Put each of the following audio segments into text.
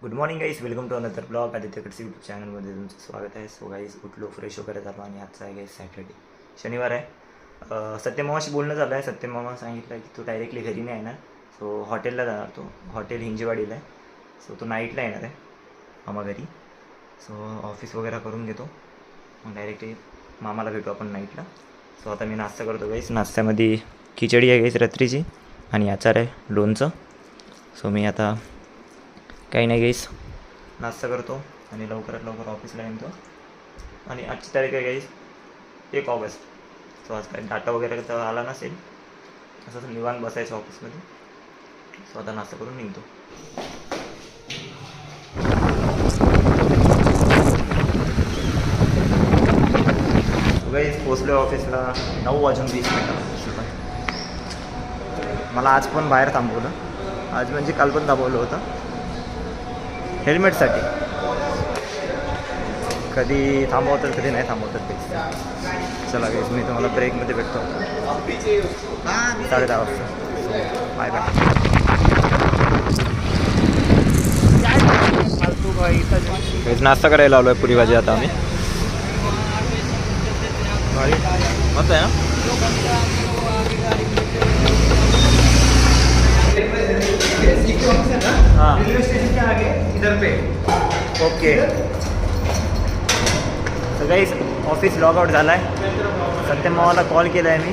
Good morning guys, welcome to another blog. Aditya Kadse YouTube चॅनलमध्ये तुमचं स्वागत आहे. सो गाईस उठलो, फ्रेश वगैरे झालो आणि आजचा आहे गाईस सॅटर्डे, शनिवार आहे. सत्यमामाशी बोलणं झालं आहे. सत्यमामा सांगितलं की तो डायरेक्टली घरी नाही येणार, सो हॉटेलला जाणार. तो हॉटेल हिंजेवाडीला आहे, सो तो नाईटला येणार आहे मामा घरी. सो ऑफिस वगैरे करून घेतो, मग डायरेक्टली मामाला भेटू आपण नाईटला. सो आता मी नाश्ता करतो गाईस. नाश्त्यामध्ये खिचडी आहे गाईस रात्रीची आणि आचार आहे, लोणचं. सो मी आता काही नाही गाईस, नाश्ता करतो आणि लवकरात लवकर ऑफिसला येतो. आणि आजची तारीख आहे गाईस 1 ऑगस्ट. सो आज काही डाटा वगैरे तर आला नसेल, असंच निवांत बसायचं ऑफिसमध्ये. सो आता नाश्ता करून निघतो. गाईस पोचलो ऑफिसला 9:20. मला आज पण बाहेर थांबवलं, आज म्हणजे काल पण थांबवलं होतं हेल्मेटसाठी. कधी थांबवतात कधी नाही थांबवतात ते. चला गाईस, मी तुम्हाला ब्रेकमध्ये भेटतो 10:30 वाजता. Bye bye. नाश्ता करायला आलो आहे, पुरी भाजी. आता आम्ही मस्त आहे ना. हाँ रेलवे स्टेशन के आगे इधर पे. ओके. तर गाईस ऑफिस लॉग आउट झाला आहे. सत्यमामाला कॉल केला आहे मी,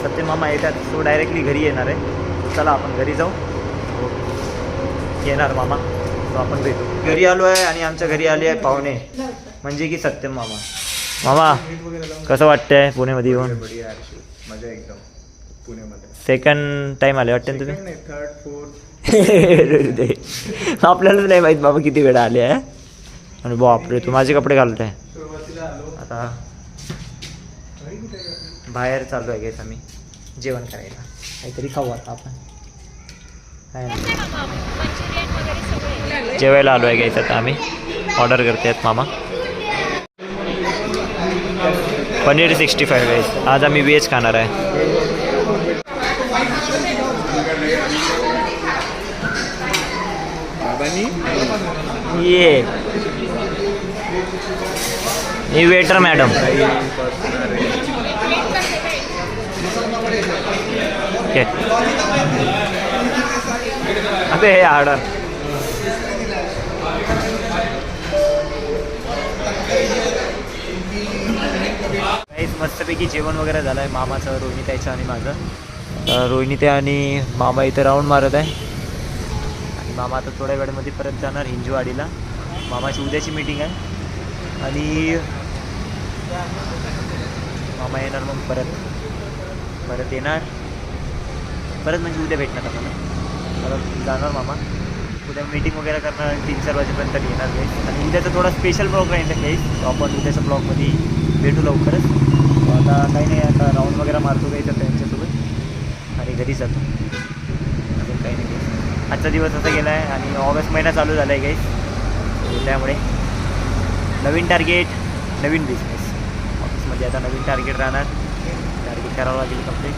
सत्यमामा येतात. तो डायरेक्टली घरी येणार आहे. चला आपण घरी जाऊ. येणार मामा, तो आपण भेटू. घरी आलो आहे आणि आमच्या घरी आले आहे पाहुणे, म्हणजे की सत्यमामा. मामा कसं वाटतंय पुण्यामध्ये येऊन? मजा एकदम. पुण्यामध्ये सेकंड टाईम आले वाटतं तुम्ही? थर्ड फोर्थ आपल्यालाच नाही माहीत बाबा किती वेळा आले आहे. आणि बापरे, तू माझे कपडे घालत आहे. आता बाहेर चालू आहे गाईस आम्ही जेवण करायला. काहीतरी खाऊ आता आपण. जेवायला आलो आहे गाईस आता आम्ही. ऑर्डर करते आहेत मामा. पनीर 65 गाईस. आज आम्ही व्हेज खाणार आहे. ये वेटर मॅडम. ओके. अबे हे ऑर्डर. मस्तपैकी जेवण वगैरे झालं आहे मामाचं, रोहिणीताईचं आणि माझं. रोहिणीताई आणि मामा इथं राऊंड मारत आहे. आणि मामा आता थोड्या वेळामध्ये परत जाणार हिंजवाडीला. मामाची उद्याची मीटिंग आहे आणि मामा येणार मग परत येणार. परत म्हणजे उद्या भेटणार आम्हाला. परत जाणार मामा. उद्या मीटिंग वगैरे करणार, 3-4 वाजेपर्यंत येणार गाईस. आणि उद्याचा थोडा स्पेशल ब्लॉग राहील गाईस, आपण उद्याच्या ब्लॉगमध्ये भेटू लवकरच. आता काही नाही, आता राऊंड वगैरे मारतो गाईस त्यांच्यासोबत आणि घरी जातो. अजून काही नाही गाईस. आजचा दिवस असा गेला आहे आणि ऑगस्ट महिना चालू झाला आहे गाईस. त्यामुळे नवीन टार्गेट, नवीन बिझनेस. ऑफिसमध्ये आता नवीन टार्गेट राहणार. टार्गेट करावं लागेल कंप्लीट.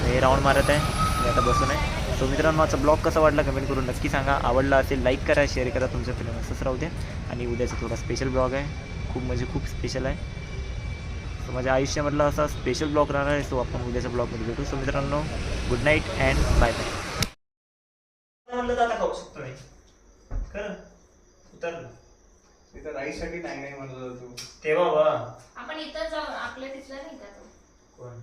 हे राऊंड मारत आहे, मी आता बसून आहे. सो मित्रांनो, माझा ब्लॉग कसा वाटला कमेंट करून नक्की सांगा. आवडला असेल लाईक करा, शेअर करा. तुमच्या फिल्म असंच राहू द्या. आणि उद्याचा थोडा स्पेशल ब्लॉग आहे, खूप म्हणजे खूप स्पेशल आहे. सो माझ्या आयुष्यामधला असा स्पेशल ब्लॉग राहणार आहे. सो आपण उद्याच्या ब्लॉगमध्ये भेटू. सो मित्रांनो, good night and bye bye. म्हणलं दादा खाऊ शकतो नाही खरं उतरलं तिथं राईससाठी नाही म्हणत होता तू तेव्हा आपण इथं जाऊ, आपल्या तिथलं नाही का तो? कोण